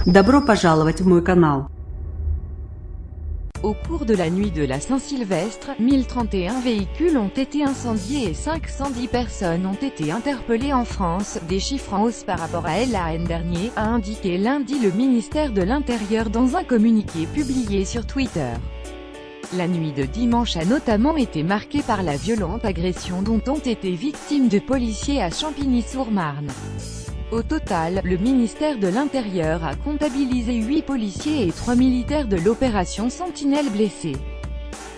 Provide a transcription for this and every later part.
Добро пожаловать в мой канал. Au cours de la nuit de la Saint-Sylvestre, 1031 véhicules ont été incendiés et 510 personnes ont été interpellées en France, des chiffres en hausse par rapport à l'an dernier, a indiqué lundi le ministère de l'Intérieur dans un communiqué publié sur Twitter. La nuit de dimanche a notamment été marquée par la violente agression dont ont été victimes de policiers à Champigny-sur-Marne. Au total, le ministère de l'Intérieur a comptabilisé 8 policiers et 3 militaires de l'opération Sentinelle blessés.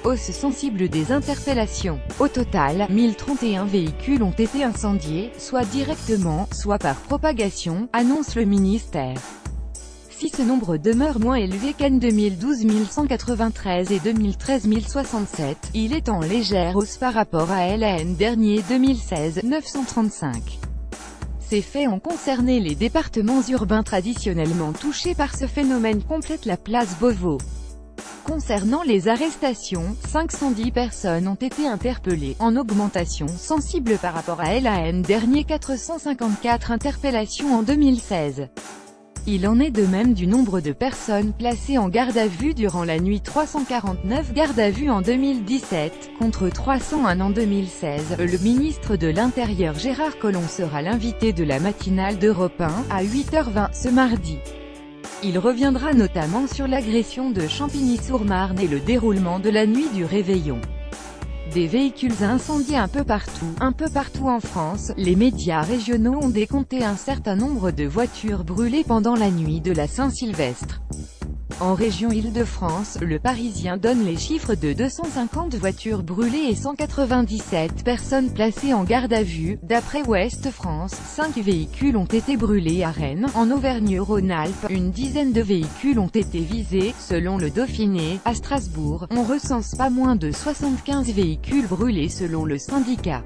Hausse sensible des interpellations. Au total, 1031 véhicules ont été incendiés, soit directement, soit par propagation, annonce le ministère. Si ce nombre demeure moins élevé qu'en 2012 1193 et 2013 1067, il est en légère hausse par rapport à l'an dernier 2016 935. Ces faits ont concerné les départements urbains traditionnellement touchés par ce phénomène, complète la place Beauvau. Concernant les arrestations, 510 personnes ont été interpellées, en augmentation sensible par rapport à l'an dernier 454 interpellations en 2016. Il en est de même du nombre de personnes placées en garde à vue durant la nuit, 349 gardes à vue en 2017, contre 301 en 2016. Le ministre de l'Intérieur Gérard Collomb sera l'invité de la matinale d'Europe 1, à 8h20 ce mardi. Il reviendra notamment sur l'agression de Champigny-sur-Marne et le déroulement de la nuit du réveillon. Des véhicules incendiés un peu partout en France, les médias régionaux ont décompté un certain nombre de voitures brûlées pendant la nuit de la Saint-Sylvestre. En région Île-de-France, le Parisien donne les chiffres de 250 voitures brûlées et 197 personnes placées en garde à vue. D'après Ouest France, 5 véhicules ont été brûlés à Rennes. En Auvergne-Rhône-Alpes, une dizaine de véhicules ont été visés. Selon le Dauphiné, à Strasbourg, on recense pas moins de 75 véhicules brûlés selon le syndicat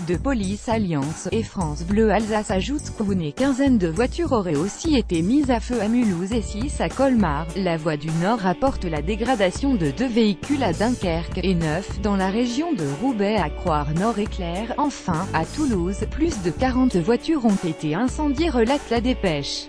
de police Alliance, et France Bleu Alsace ajoute qu'une quinzaine de voitures auraient aussi été mises à feu à Mulhouse et 6 à Colmar. La Voix du Nord rapporte la dégradation de 2 véhicules à Dunkerque, et 9 dans la région de Roubaix à Croire-Nord-et-Clair. Enfin, à Toulouse, plus de 40 voitures ont été incendiées, relate la Dépêche.